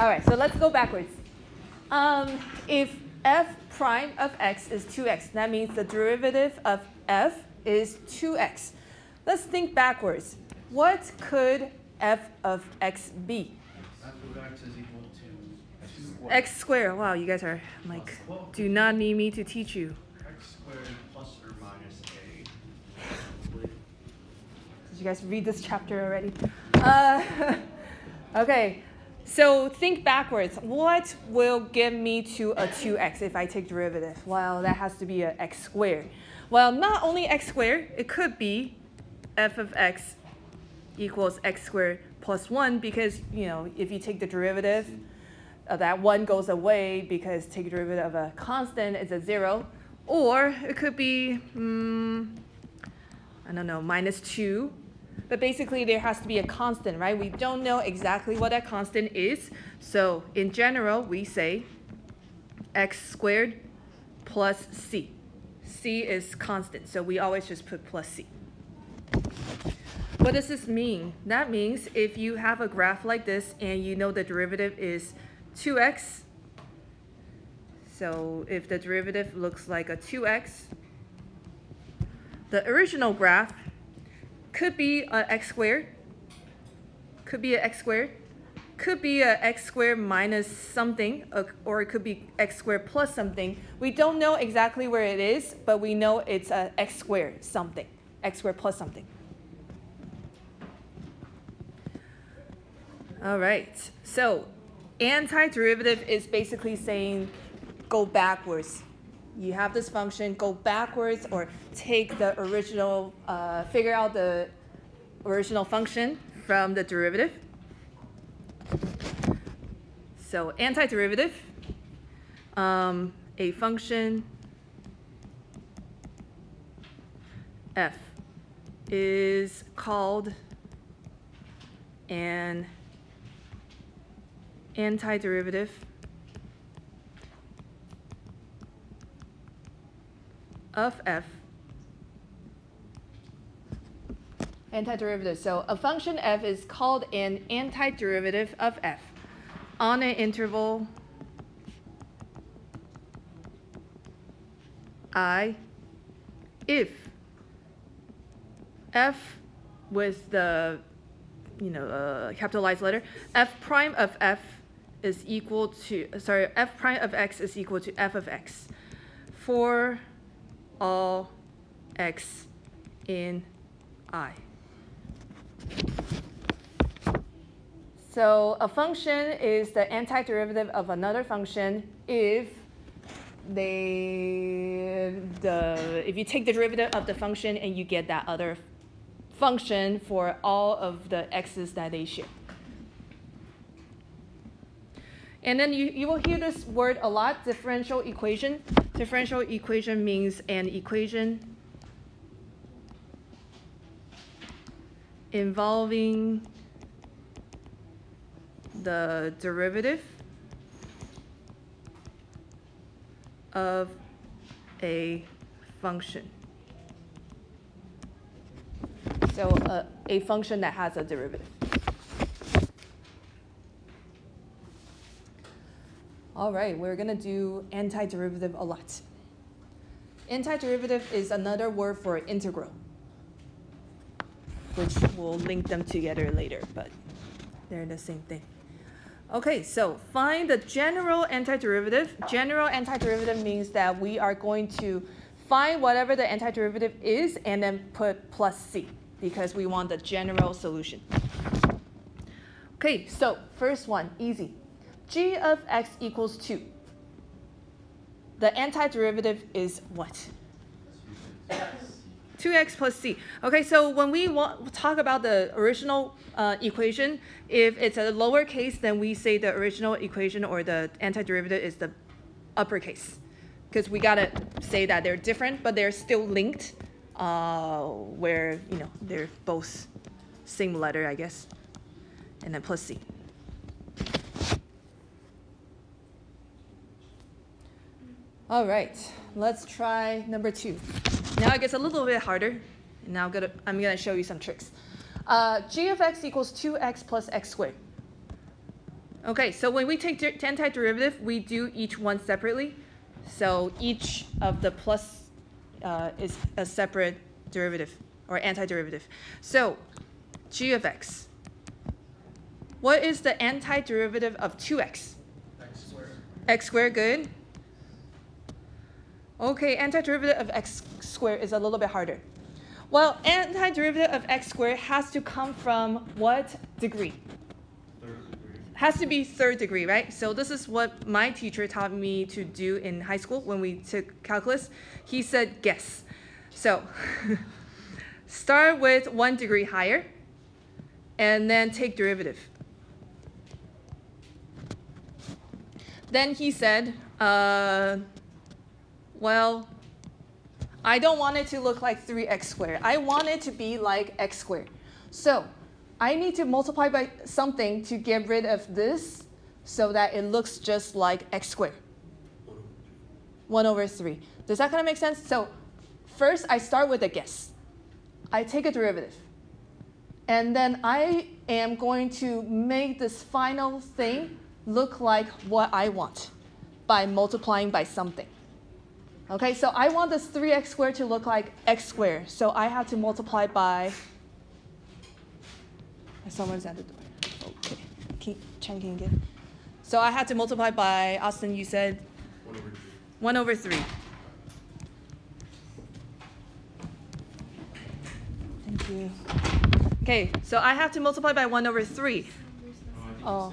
All right, so let's go backwards. If f prime of x is 2x, that means the derivative of f is 2x. Let's think backwards. What could f of x be? F of x is equal to 2 X squared. Wow, you guys are like, do not need me to teach you. x squared plus or minus a. Did you guys read this chapter already? Okay, so think backwards. What will get me to a 2x if I take derivative? Well, that has to be an x squared. Well, not only x squared, it could be f of x equals x squared plus 1 because, you know, if you take the derivative, that 1 goes away because take derivative of a constant is a 0. Or it could be, I don't know, minus 2. But basically, there has to be a constant, right? We don't know exactly what that constant is. So in general, we say x squared plus c. C is constant, so we always just put plus c. What does this mean? That means if you have a graph like this and you know the derivative is 2x, so if the derivative looks like a 2x, the original graph could be an x squared, could be an x squared, could be an x squared minus something, or it could be x squared plus something. We don't know exactly where it is, but we know it's an x squared something, x squared plus something. All right, so antiderivative is basically saying go backwards. You have this function, go backwards or take the original, figure out the original function from the derivative. So antiderivative, a function f is called an antiderivative of f. Antiderivative. So a function f is called an antiderivative of f on an interval I if f with the capitalized letter f prime of f is equal to f prime of x is equal to f of x for all x in I. So a function is the antiderivative of another function if if you take the derivative of the function and you get that other function for all of the x's that they share. And then you will hear this word a lot, differential equation. Differential equation means an equation involving the derivative of a function. So a function that has a derivative. All right, we're going to do antiderivative a lot. Antiderivative is another word for integral, which we'll link them together later, but they're the same thing. Okay, so find the general antiderivative. General antiderivative means that we are going to find whatever the antiderivative is and then put plus c because we want the general solution. Okay, so first one, easy. G of x equals 2. The antiderivative is what? 2x plus c. Okay, so when we talk about the original equation, if it's a lowercase, then we say the original equation or the antiderivative is the uppercase. Because we got to say that they're different, but they're still linked, where they're both same letter, I guess. And then plus c. All right, let's try number 2. Now it gets a little bit harder. Now I'm gonna show you some tricks. G of x equals 2x plus x squared. Okay, so when we take antiderivative, we do each one separately. So each of the plus is a separate derivative or antiderivative. So g of x. What is the antiderivative of 2x? X squared. X squared, good. Okay, antiderivative of x squared is a little bit harder. Well, antiderivative of x squared has to come from what degree? Third degree. Has to be third degree, right? So this is what my teacher taught me to do in high school when we took calculus. He said guess. So start with 1 degree higher and then take derivative. Then he said, well, I don't want it to look like 3x squared. I want it to be like x squared. So I need to multiply by something to get rid of this so that it looks just like x squared. 1 over 3. Does that kind of make sense? So first, I start with a guess. I take a derivative. And then I am going to make this final thing look like what I want by multiplying by something. Okay, so I want this 3x squared to look like x squared. So I have to multiply by, someone's at the door. Okay, keep checking again. So I had to multiply by, Austin, you said? 1 over 3. 1 over 3. Thank you. Okay, so I have to multiply by 1 over 3. Oh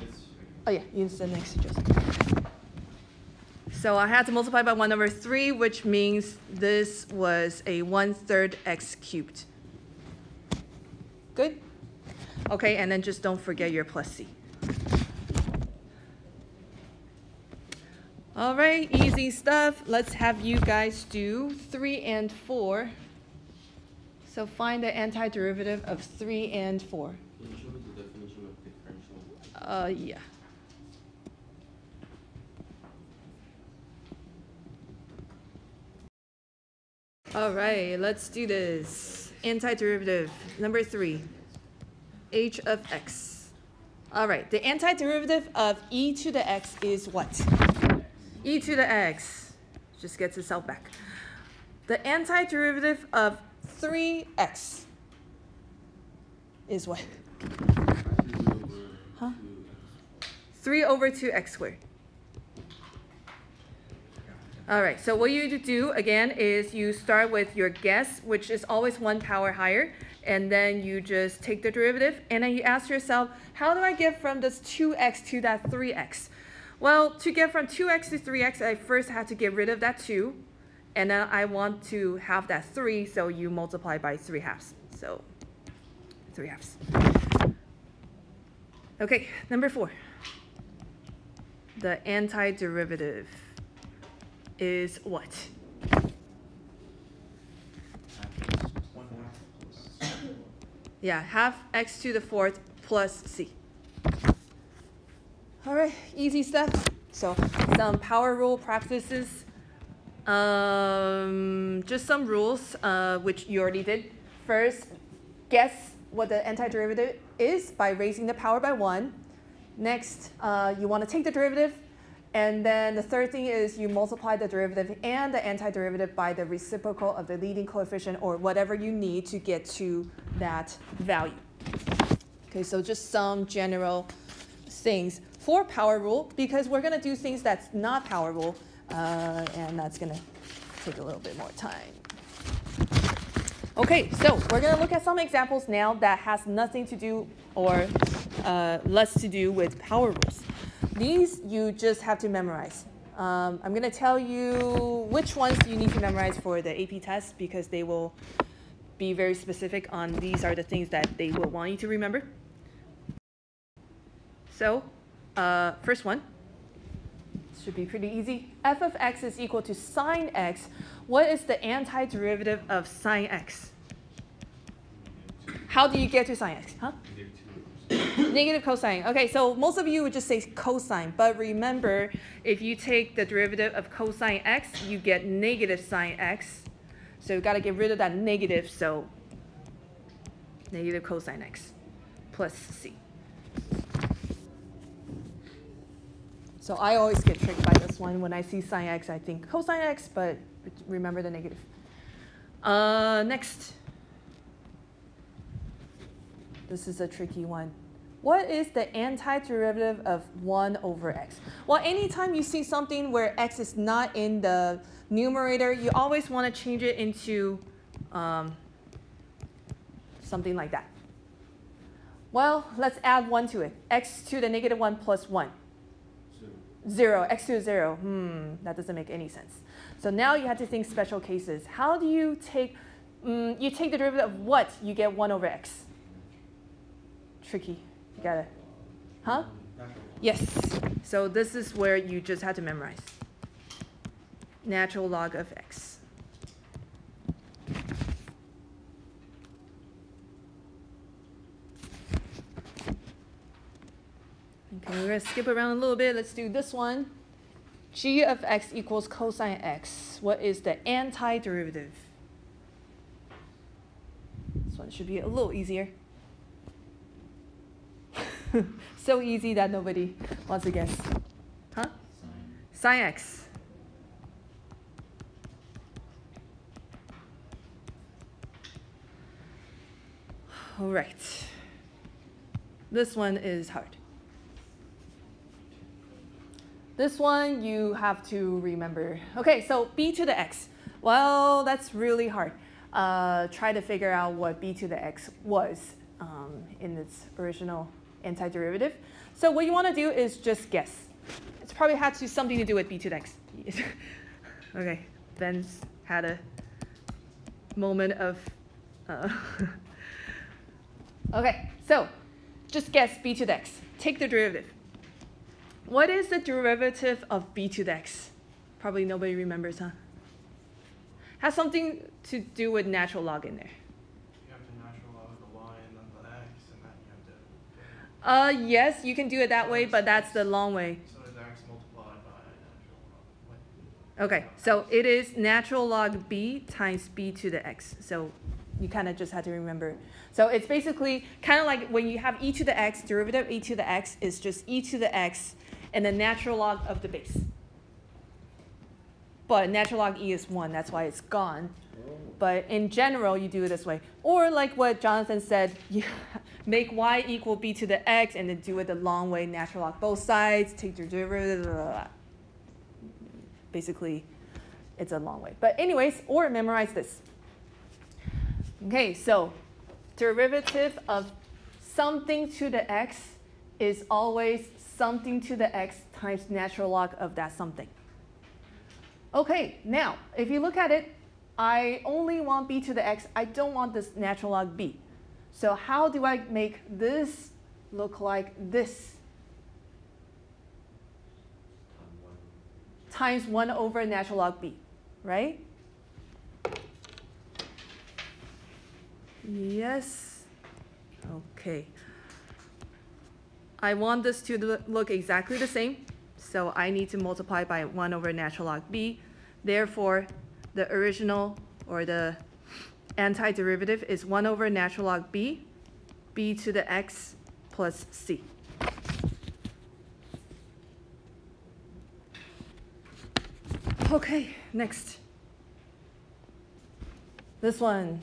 yeah, you said next to Joseph. So I had to multiply by 1 over 3, which means this was a 1/3 x cubed. Good? Okay, and then just don't forget your plus c. All right, easy stuff. Let's have you guys do 3 and 4. So find the antiderivative of 3 and 4. Can you show me the definition of differential? Yeah. All right, let's do this. Antiderivative, number 3, h of x. All right, the antiderivative of e to the x is what? E to the x. Just gets itself back. The antiderivative of 3x is what? 3 over 2x squared. All right, so what you do again is you start with your guess, which is always 1 power higher, and then you just take the derivative, and then you ask yourself, how do I get from this 2x to that 3x? Well, to get from 2x to 3x, I first have to get rid of that 2, and then I want to have that 3, so you multiply by 3/2. So 3/2. Okay, number 4. The antiderivative is what? Yeah, half x to the 4th plus c. All right, easy stuff. So some power rule practices. Just some rules, which you already did. First, guess what the antiderivative is by raising the power by 1. Next, you want to take the derivative. And then the third thing is you multiply the derivative and the antiderivative by the reciprocal of the leading coefficient or whatever you need to get to that value. Okay, so just some general things for power rule, because we're going to do things that's not power rule, and that's going to take a little bit more time. Okay, so we're going to look at some examples now that has nothing to do or less to do with power rules. These you just have to memorize. I'm going to tell you which ones you need to memorize for the AP test because they will be very specific on these are the things that they will want you to remember. So, first one. Should be pretty easy. F of x is equal to sine x. What is the antiderivative of sine x? How do you get to sine x? Huh? Negative cosine. Okay, so most of you would just say cosine, but remember, if you take the derivative of cosine x, you get negative sine x. So you've got to get rid of that negative, so negative cosine x plus c. So I always get tricked by this one. When I see sine x, I think cosine x, but remember the negative. Next. This is a tricky one. What is the antiderivative of 1 over x? Well, anytime you see something where x is not in the numerator, you always want to change it into something like that. Well, let's add 1 to it. X to the negative 1 plus 1. 0. X to 0. That doesn't make any sense. So now you have to think special cases. How do you take, you take the derivative of what? You get 1 over x. Tricky. You got it. Huh? Yes. So this is where you just have to memorize. Natural log of x. Okay, we're going to skip around a little bit. Let's do this one. G of x equals cosine x. What is the antiderivative? This one should be a little easier. So easy that nobody wants to guess. Huh? Sine x. All right. This one is hard. This one you have to remember. Okay, so b to the x. Well, that's really hard. Try to figure out what b to the x was in its original antiderivative. So what you want to do is just guess. It's probably had something to do with b to the x. Okay, Ben's had a moment of... Okay, so just guess b to the x. Take the derivative. What is the derivative of b to the x? Probably nobody remembers, huh? Has something to do with natural log in there. You have to natural log the y and then the x, and then you have to... Yes, you can do it that way, but that's the long way. So is x multiplied by natural log? Okay, so it is natural log b times b to the x. So you kind of just have to remember. So it's basically kind of like when you have e to the x, derivative of e to the x is just e to the x and the natural log of the base. But natural log e is 1, that's why it's gone. But in general, you do it this way. Or like what Jonathan said, you make y equal b to the x and then do it the long way, natural log both sides, take your derivative, blah, blah, blah. Basically, it's a long way. But anyways, or memorize this. Okay, so derivative of something to the x is always something to the x times natural log of that something. Okay, now, if you look at it, I only want b to the x. I don't want this natural log b. So how do I make this look like this? Times 1 over natural log b, right? Yes. Okay. I want this to look exactly the same. So I need to multiply by 1 over natural log b. Therefore, the original or the antiderivative is 1 over natural log b, b to the x plus c. Okay, next. This one.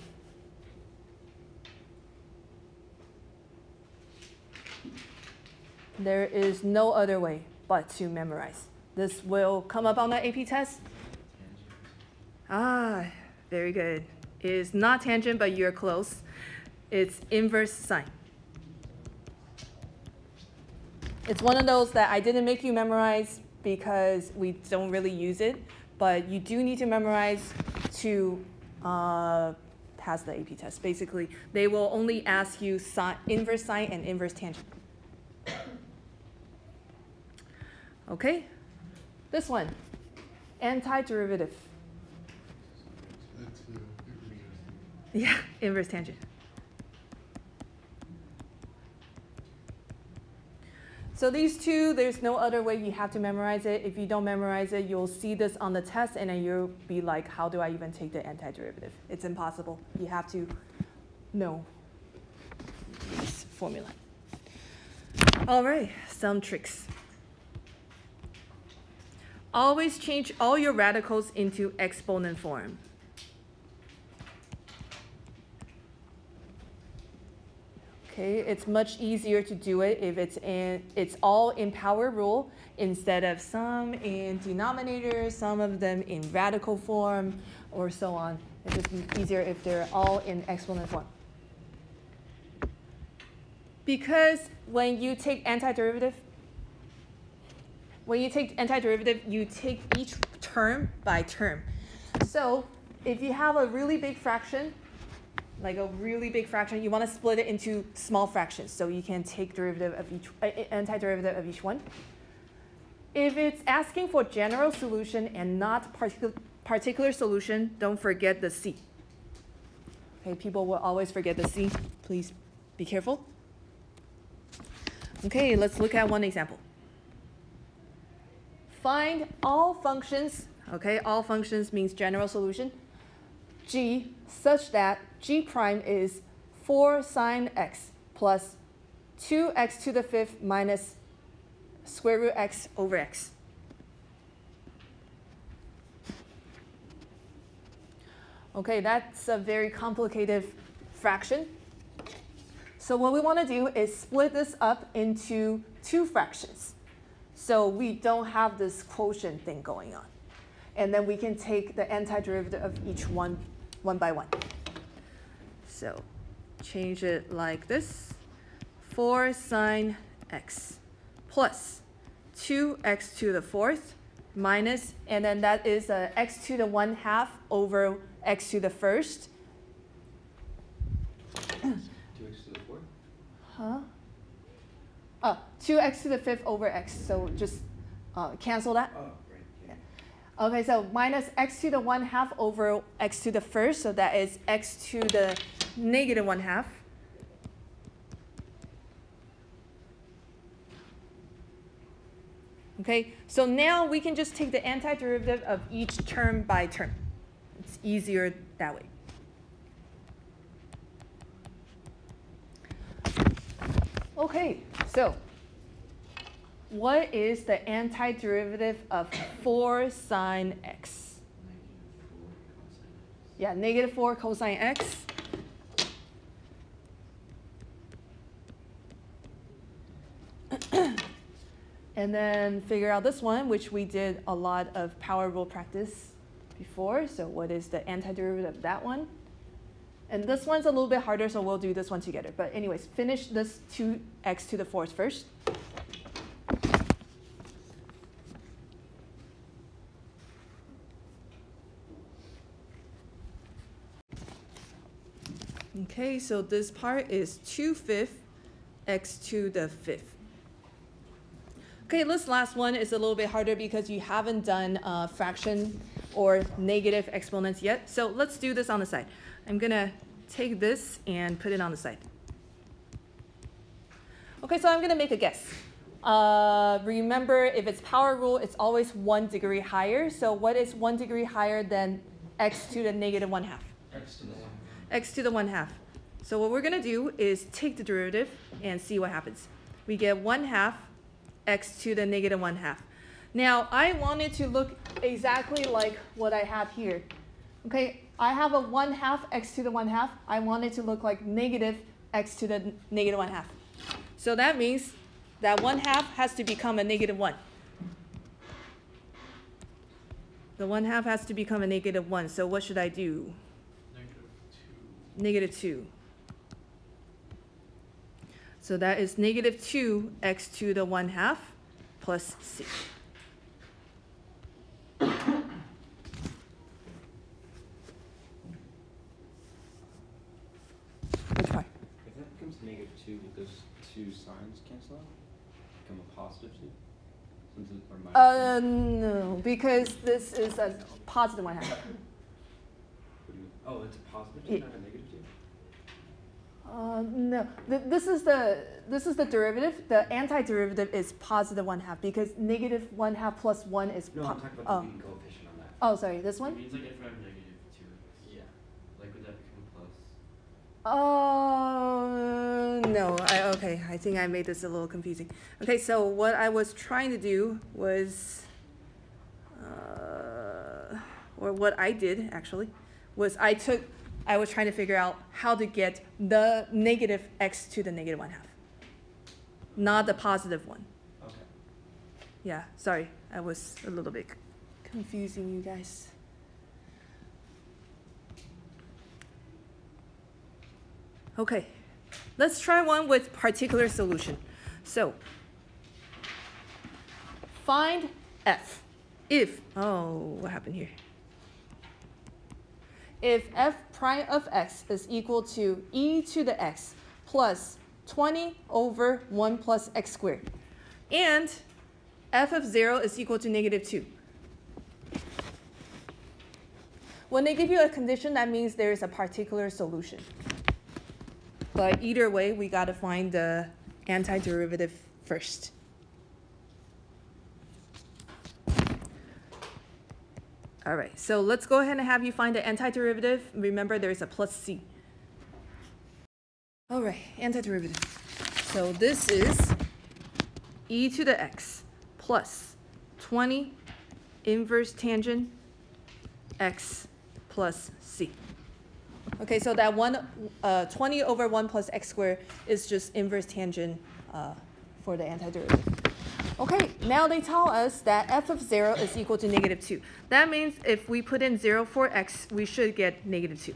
There is no other way but to memorize. This will come up on the AP test. Ah, very good. It is not tangent, but you're close. It's inverse sine. It's one of those that I didn't make you memorize because we don't really use it, but you do need to memorize to pass the AP test. Basically, they will only ask you inverse sine and inverse tangent. Okay, this one, antiderivative. Yeah, inverse tangent. So these two, there's no other way you have to memorize it. If you don't memorize it, you'll see this on the test, and then you'll be like, how do I even take the antiderivative? It's impossible. You have to know this formula. All right, some tricks. always change all your radicals into exponent form. Okay, it's much easier to do it if it's all in power rule instead of some in denominator, some of them in radical form, or so on. It's just easier if they're all in exponent form. Because when you take antiderivative, you take each term by term. So if you have a really big fraction, you want to split it into small fractions, so you can take derivative of each antiderivative of each one. If it's asking for general solution and not particular solution, don't forget the C. Okay, people will always forget the C. Please be careful. Okay, let's look at one example. Find all functions. Okay, all functions means general solution. G such that G prime is 4 sine x plus 2x to the 5th minus square root x over x. Okay, that's a very complicated fraction. So what we want to do is split this up into two fractions. So we don't have this quotient thing going on. And then we can take the antiderivative of each one by one. So change it like this. 4 sine x plus 2x to the 4th minus, and then that is x to the 1/2 over x to the 1st. 2x to the 4th? Huh? 2x to the 5th over x. So just cancel that. Oh, right. Yeah. Okay, so minus x to the 1/2 over x to the 1st. So that is x to the negative 1/2. Okay, so now we can just take the antiderivative of each term by term. It's easier that way. Okay, so what is the antiderivative of 4 sine x? Yeah, negative 4 cosine x. And then figure out this one, which we did a lot of power rule practice before. So what is the antiderivative of that one? And this one's a little bit harder, so we'll do this one together. But anyways, finish this 2x to the 4th first. Okay, so this part is 2/5 x to the 5th. Okay, this last one is a little bit harder because you haven't done fraction or negative exponents yet. So let's do this on the side. I'm going to take this and put it on the side. Okay, so I'm going to make a guess. Remember, if it's power rule, it's always 1 degree higher. So what is 1 degree higher than x to the negative 1/2? X to the 1/2. X to the 1/2. So what we're going to do is take the derivative and see what happens. We get 1/2 x to the negative 1/2. Now, I want it to look exactly like what I have here. Okay, I have a 1/2 x to the 1/2. I want it to look like negative x to the negative 1/2. So that means that 1/2 has to become a negative 1. The 1/2 has to become a negative 1. So what should I do? Negative 2. So that is negative 2x to the 1/2 plus c. Which part? If that becomes negative 2, will those two signs cancel out? Become a positive 2? Since it's, or minus 2? No, because this is a positive 1/2. What do you mean? Oh, it's a positive 2, not a negative 2? No, this is the derivative. The antiderivative is positive 1/2 because negative 1/2 plus 1 is. No, I'm talking about the leading coefficient on that. Oh, sorry, this one. It means like if I'm negative 2x. Yeah. Like would that become plus? No. Okay, I think I made this a little confusing. Okay, so what I was trying to do was, or what I did actually, was I was trying to figure out how to get the negative x to the negative 1/2, not the positive one. Okay. Yeah, sorry, I was a little bit confusing you guys. Okay, let's try one with particular solution. So, find f if, oh, what happened here? If f prime of x is equal to e to the x plus 20 over 1 plus x squared, and f of 0 is equal to -2. When they give you a condition, that means there is a particular solution. But either way, we got to find the antiderivative first. All right, so let's go ahead and have you find the antiderivative. Remember, there's a plus c. All right, antiderivative. So this is e to the x plus 20 inverse tangent x plus c. Okay, so that 20 over 1 plus x squared is just inverse tangent for the antiderivative. Okay, now they tell us that f of 0 is equal to -2. That means if we put in 0 for x, we should get -2.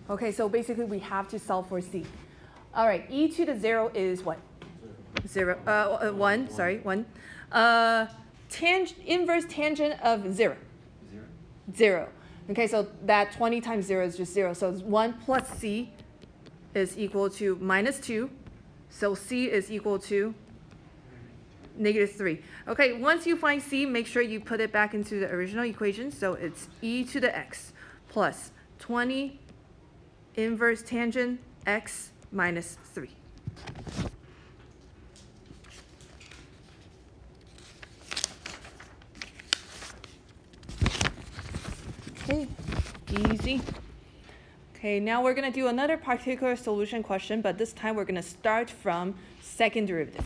Okay, so basically we have to solve for c. All right, e to the 0 is what? 1, sorry, 1. Inverse tangent of 0. 0. Okay, so that 20 times 0 is just 0. So 1 plus c is equal to -2. So c is equal to -3. Okay, once you find c, make sure you put it back into the original equation. So it's e to the x plus 20 inverse tangent x minus 3. Okay, easy. Okay, now we're going to do another particular solution question, but this time we're going to start from second derivative.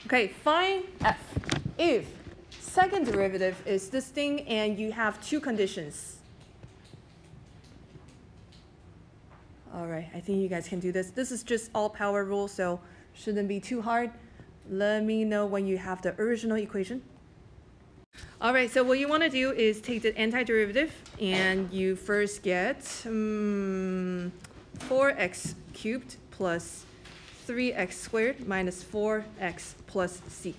Okay, find f if second derivative is this thing and you have two conditions. All right, I think you guys can do this. This is just all power rule, so shouldn't be too hard. Let me know when you have the original equation. All right, so what you want to do is take the antiderivative, and you first get 4x cubed plus 3x squared minus 4x plus c.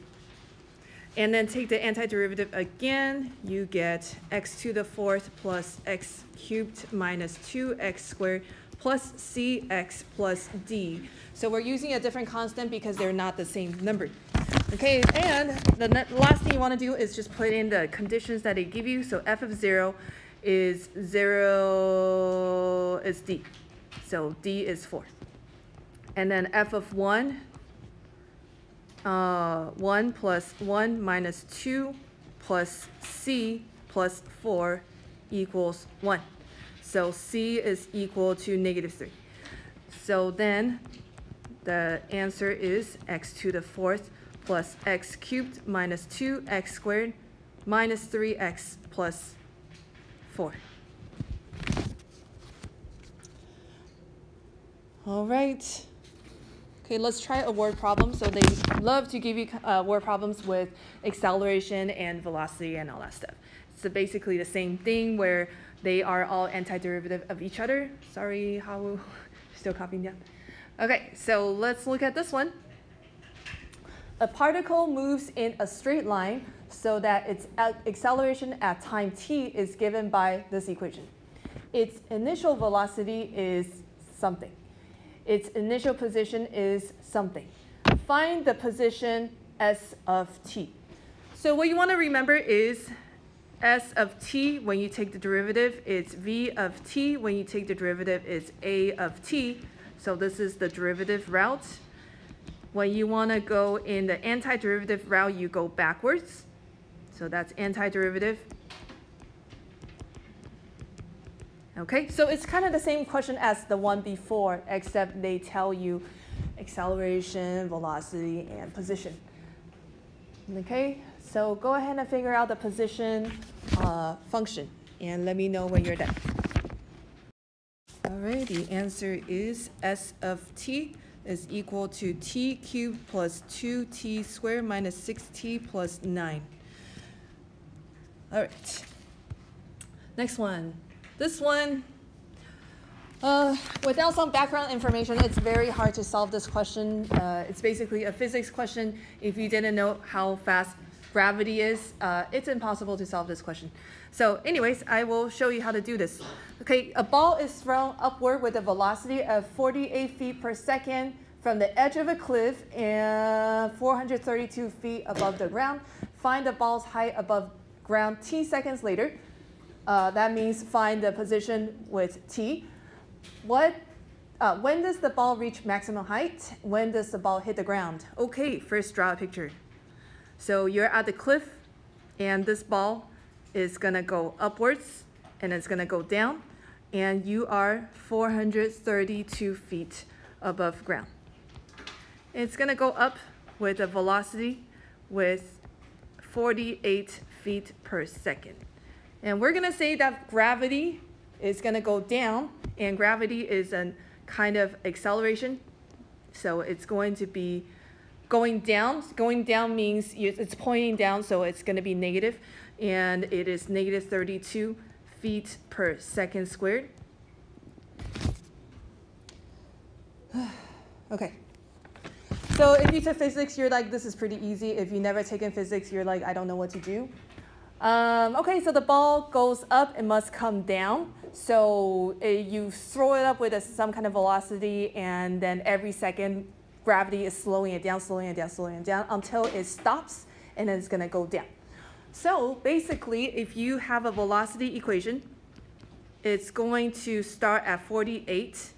And then take the antiderivative again, you get x to the 4th plus x cubed minus 2x squared plus cx plus d. So we're using a different constant because they're not the same number. Okay, and the last thing you want to do is just put in the conditions that they give you. So f of 0 is 0 is d. So d is 4. And then f of 1, 1 plus 1 minus 2 plus c plus 4 equals 1. So c is equal to -3. So then the answer is x to the 4th plus x cubed minus 2x squared minus 3x plus 4. All right. Okay, let's try a word problem. So they love to give you word problems with acceleration and velocity and all that stuff. So basically the same thing where they are all antiderivative of each other. Sorry, how still copying down. Okay, so let's look at this one. A particle moves in a straight line so that its acceleration at time t is given by this equation. Its initial velocity is something. Its initial position is something. Find the position s of t. So what you want to remember is s of t, when you take the derivative, it's v of t. When you take the derivative, it's a of t. So this is the derivative route. When you want to go in the antiderivative route, you go backwards. So that's antiderivative. Okay, so it's kind of the same question as the one before, except they tell you acceleration, velocity, and position. Okay, so go ahead and figure out the position function, and let me know when you're done. All right, the answer is S of t is equal to t cubed plus 2t squared minus 6t plus 9. All right, next one. This one, without some background information, it's very hard to solve this question. It's basically a physics question. If you didn't know how fast gravity is, it's impossible to solve this question. So anyways, I will show you how to do this. Okay, a ball is thrown upward with a velocity of 48 feet per second from the edge of a cliff and 432 feet above the ground. Find the ball's height above ground t seconds later. That means find the position with t. When does the ball reach maximum height? When does the ball hit the ground? Okay, first draw a picture. So you're at the cliff, and this ball is going to go upwards, and it's going to go down, and you are 432 feet above ground. It's going to go up with a velocity with 48 feet per second. And we're going to say that gravity is going to go down, and gravity is a kind of acceleration. So it's going to be going down. Going down means it's pointing down, so it's going to be negative, and it is negative 32 feet per second squared. Okay. So if you took physics, you're like, this is pretty easy. If you've never taken physics, you're like, I don't know what to do. Okay, so the ball goes up, it must come down. So you throw it up with some kind of velocity, and then every second, gravity is slowing it down, slowing it down, slowing it down until it stops, and then it's going to go down. So basically, if you have a velocity equation, it's going to start at 48,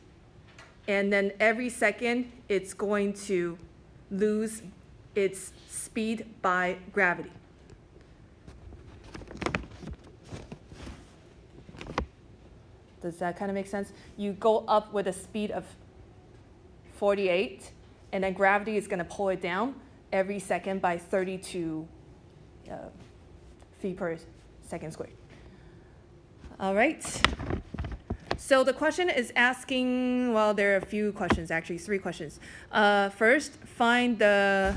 and then every second, it's going to lose its speed by gravity. Does that kind of make sense? You go up with a speed of 48, and then gravity is going to pull it down every second by 32 feet per second squared. All right. So the question is asking, well, there are a few questions, actually 3 questions. First, find the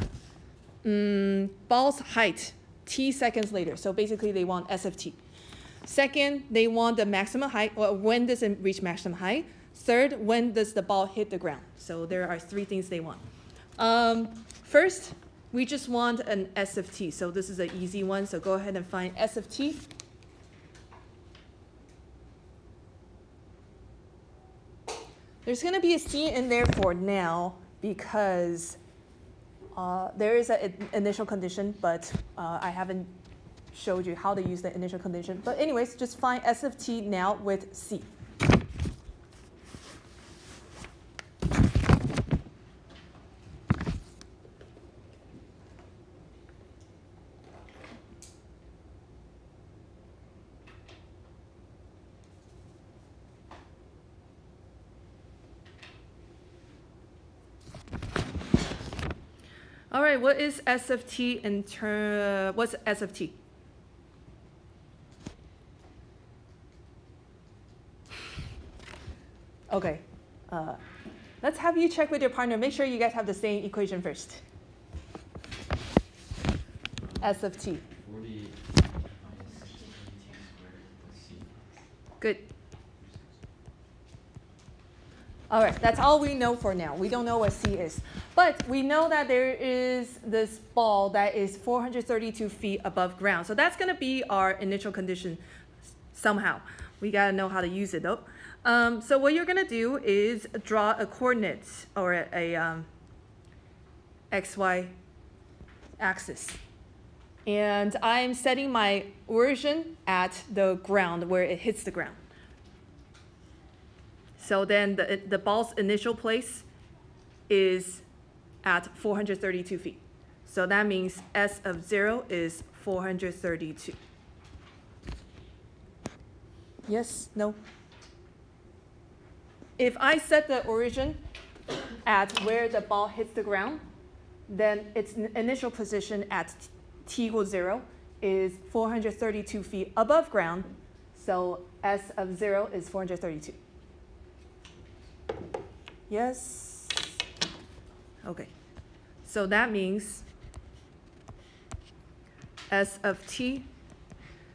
ball's height t seconds later. So basically, they want S of t. Second, they want the maximum height, or when does it reach maximum height? Third, when does the ball hit the ground? So there are 3 things they want. First, we just want an S of t. So this is an easy one. So go ahead and find S of t. There's going to be a c in there for now because there is an initial condition, but I haven't showed you how to use the initial condition. But anyways, just find S of t now with c. All right, what is S of t in turn? What's S of t? Okay, let's have you check with your partner. Make sure you guys have the same equation first. S of t. 40 minus 16t squared plus c. Good. All right, that's all we know for now. We don't know what c is. But we know that there is this ball that is 432 feet above ground. So that's going to be our initial condition somehow. We got to know how to use it, though. So what you're going to do is draw a coordinate or a xy axis. And I'm setting my origin at the ground where it hits the ground. So then the ball's initial place is at 432 feet. So that means S of 0 is 432. Yes? No? if I set the origin at where the ball hits the ground, then its initial position at t equals 0 is 432 feet above ground. So S of 0 is 432. Yes? Okay. So that means S of t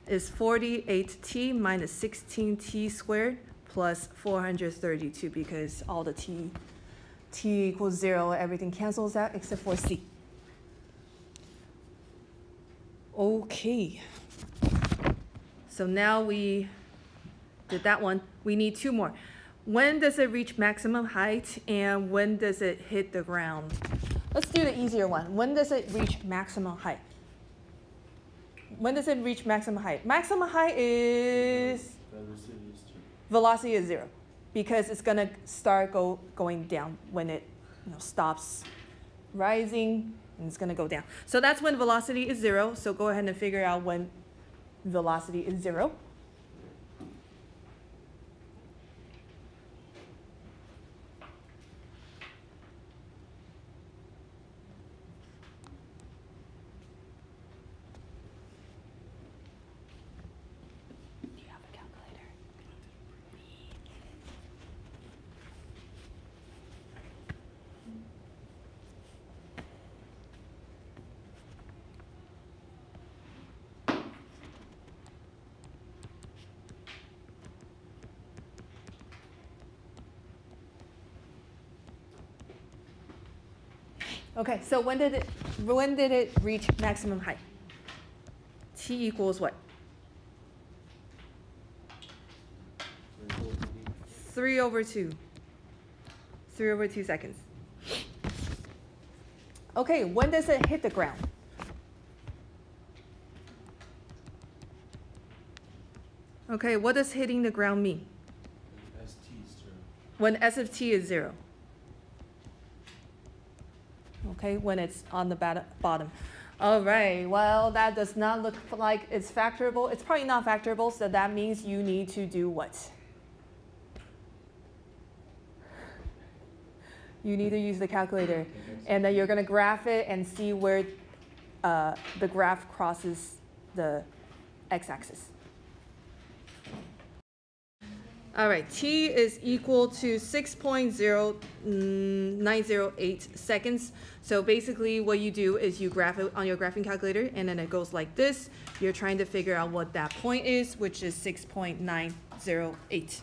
is 48t minus 16t squared plus 432 because all the t equals 0, everything cancels out except for c. Okay. So now we did that one. We need two more. When does it reach maximum height and when does it hit the ground? Let's do the easier one. When does it reach maximum height? When does it reach maximum height? Maximum height is velocity is 0 because it's going to start going down when it stops rising and it's going to go down. So that's when velocity is 0. So go ahead and figure out when velocity is 0. Okay, so when did it reach maximum height? T equals what? 3/2. 3/2 seconds. Okay, when does it hit the ground? Okay, what does hitting the ground mean? When S of t is 0. Okay, when it's on the bottom. All right, well, that does not look like it's factorable. It's probably not factorable, so that means you need to do what? You need to use the calculator, and then you're going to graph it and see where the graph crosses the x-axis. All right, t is equal to 6.0908 seconds. So basically what you do is you graph it on your graphing calculator, and then it goes like this. You're trying to figure out what that point is, which is 6.908.